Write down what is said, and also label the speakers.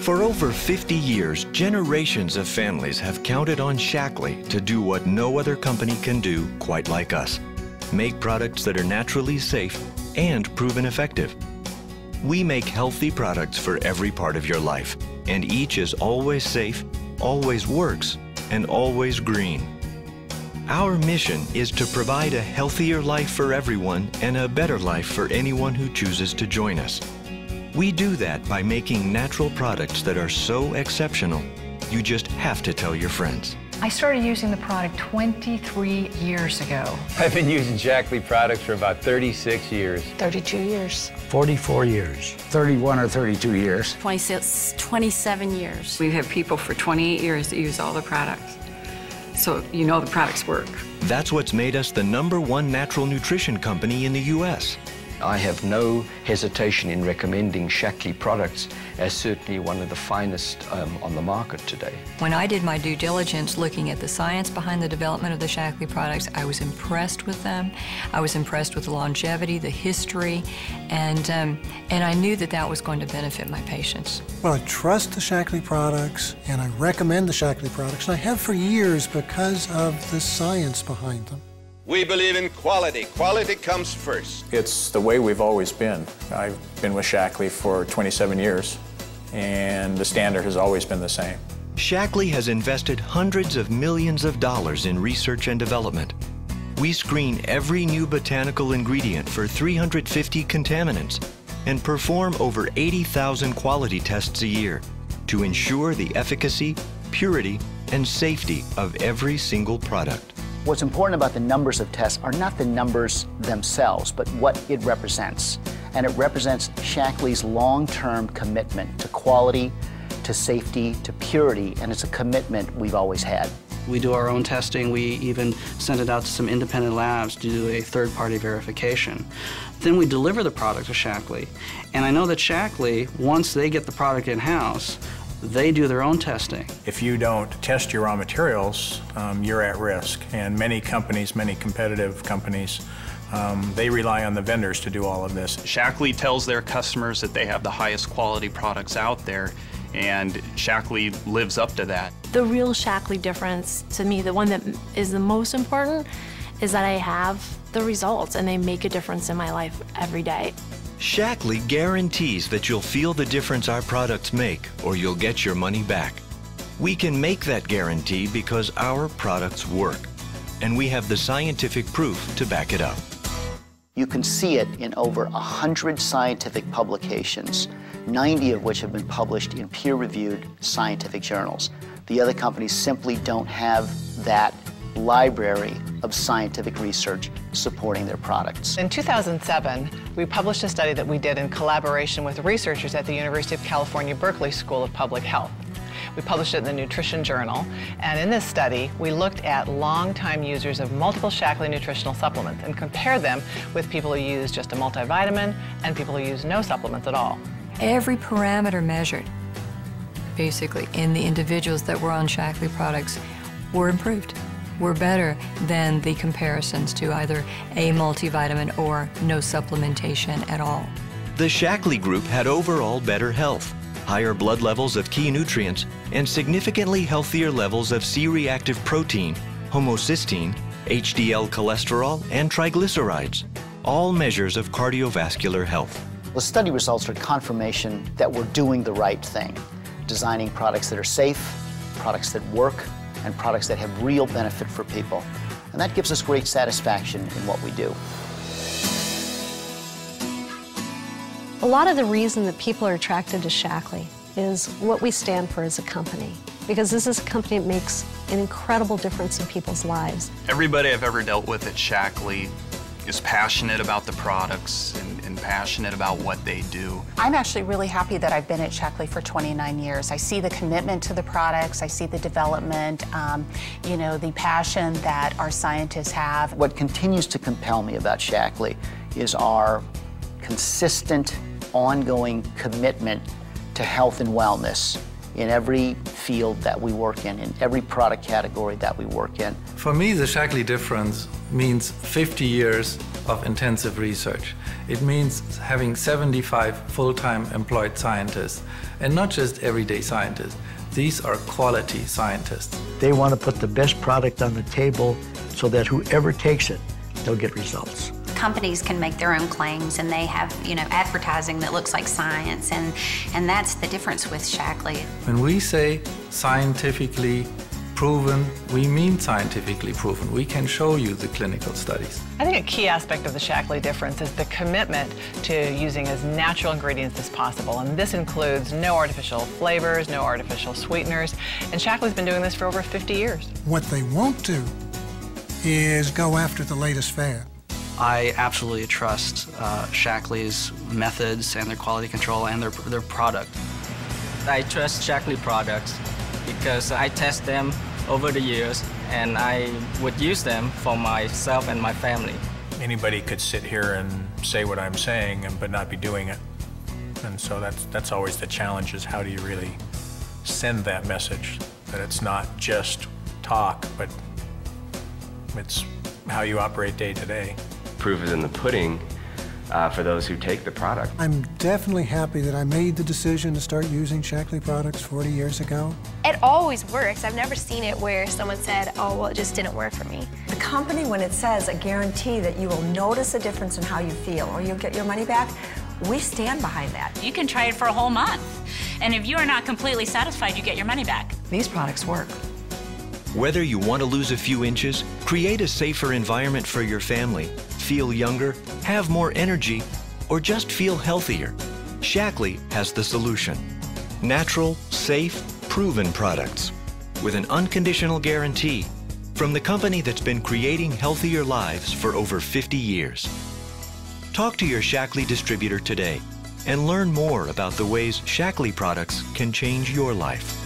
Speaker 1: For over 50 years, generations of families have counted on Shaklee to do what no other company can do quite like us. Make products that are naturally safe and proven effective. We make healthy products for every part of your life, and each is always safe, always works, and always green. Our mission is to provide a healthier life for everyone and a better life for anyone who chooses to join us. We do that by making natural products that are so exceptional, you just have to tell your friends.
Speaker 2: I started using the product 23 years ago.
Speaker 3: I've been using Shaklee products for about 36 years.
Speaker 4: 32 years.
Speaker 5: 44 years.
Speaker 6: 31 or 32 years.
Speaker 4: 26, 27 years.
Speaker 7: We've had people for 28 years that use all the products. So you know the products work.
Speaker 1: That's what's made us the #1 natural nutrition company in the U.S.
Speaker 5: I have no hesitation in recommending Shaklee products as certainly one of the finest on the market today.
Speaker 8: When I did my due diligence looking at the science behind the development of the Shaklee products, I was impressed with them. I was impressed with the longevity, the history, and I knew that that was going to benefit my patients.
Speaker 9: Well, I trust the Shaklee products, and I recommend the Shaklee products, and I have for years because of the science behind them.
Speaker 10: We believe in quality. Quality comes first.
Speaker 11: It's the way we've always been. I've been with Shaklee for 27 years, and the standard has always been the same.
Speaker 1: Shaklee has invested hundreds of millions of dollars in research and development. We screen every new botanical ingredient for 350 contaminants and perform over 80,000 quality tests a year to ensure the efficacy, purity, and safety of every single product.
Speaker 6: What's important about the numbers of tests are not the numbers themselves, but what it represents. And it represents Shaklee's long-term commitment to quality, to safety, to purity, and it's a commitment we've always had.
Speaker 12: We do our own testing. We even send it out to some independent labs to do a third-party verification. Then we deliver the product to Shaklee. And I know that Shaklee, once they get the product in-house, they do their own testing.
Speaker 11: If you don't test your raw materials, you're at risk. And many companies, many competitive companies, they rely on the vendors to do all of this.
Speaker 13: Shaklee tells their customers that they have the highest quality products out there, and Shaklee lives up to that.
Speaker 4: The real Shaklee difference, to me, the one that is the most important, is that I have the results and they make a difference in my life every day.
Speaker 1: Shaklee guarantees that you'll feel the difference our products make, or you'll get your money back. We can make that guarantee because our products work, and we have the scientific proof to back it up.
Speaker 6: You can see it in over 100 scientific publications, 90 of which have been published in peer-reviewed scientific journals. The other companies simply don't have that library of scientific research supporting their products.
Speaker 2: In 2007, we published a study that we did in collaboration with researchers at the University of California, Berkeley School of Public Health. We published it in the Nutrition Journal, and in this study, we looked at longtime users of multiple Shaklee nutritional supplements and compared them with people who use just a multivitamin and people who use no supplements at all.
Speaker 8: Every parameter measured, basically, in the individuals that were on Shaklee products were improved. Were better than the comparisons to either a multivitamin or no supplementation at all.
Speaker 1: The Shaklee group had overall better health, higher blood levels of key nutrients, and significantly healthier levels of C-reactive protein, homocysteine, HDL cholesterol, and triglycerides, all measures of cardiovascular health.
Speaker 6: The study results are confirmation that we're doing the right thing, designing products that are safe, products that work, and products that have real benefit for people. And that gives us great satisfaction in what we do.
Speaker 14: A lot of the reason that people are attracted to Shaklee is what we stand for as a company, because this is a company that makes an incredible difference in people's lives.
Speaker 13: Everybody I've ever dealt with at Shaklee is passionate about the products and passionate about what they do.
Speaker 15: I'm actually really happy that I've been at Shaklee for 29 years. I see the commitment to the products, I see the development, you know, the passion that our scientists have.
Speaker 6: What continues to compel me about Shaklee is our consistent, ongoing commitment to health and wellness in every field that we work in every product category that we work in.
Speaker 16: For me, the Shaklee difference means 50 years of intensive research. It means having 75 full-time employed scientists, and not just everyday scientists. These are quality scientists.
Speaker 17: They want to put the best product on the table so that whoever takes it, they'll get results.
Speaker 18: Companies can make their own claims, and they have, advertising that looks like science, and that's the difference with Shaklee.
Speaker 16: When we say scientifically proven, we mean scientifically proven. We can show you the clinical studies.
Speaker 2: I think a key aspect of the Shaklee difference is the commitment to using as natural ingredients as possible, and this includes no artificial flavors, no artificial sweeteners, and Shaklee's been doing this for over 50 years.
Speaker 9: What they won't do is go after the latest fad.
Speaker 12: I absolutely trust Shaklee's methods and their quality control and their product.
Speaker 19: I trust Shaklee products because I test them over the years, and I would use them for myself and my family.
Speaker 11: Anybody could sit here and say what I'm saying but not be doing it. And so that's always the challenge, is how do you really send that message, that it's not just talk, but it's how you operate day to day.
Speaker 20: Proof is in the pudding for those who take the product.
Speaker 9: I'm definitely happy that I made the decision to start using Shaklee products 40 years ago.
Speaker 21: It always works. I've never seen it where someone said, oh, well, it just didn't work for me.
Speaker 22: The company, when it says a guarantee that you will notice a difference in how you feel or you'll get your money back, we stand behind that.
Speaker 23: You can try it for a whole month, and if you are not completely satisfied, you get your money back.
Speaker 22: These products work.
Speaker 1: Whether you want to lose a few inches, create a safer environment for your family, feel younger, have more energy, or just feel healthier, Shaklee has the solution. Natural, safe, proven products with an unconditional guarantee from the company that's been creating healthier lives for over 50 years. Talk to your Shaklee distributor today and learn more about the ways Shaklee products can change your life.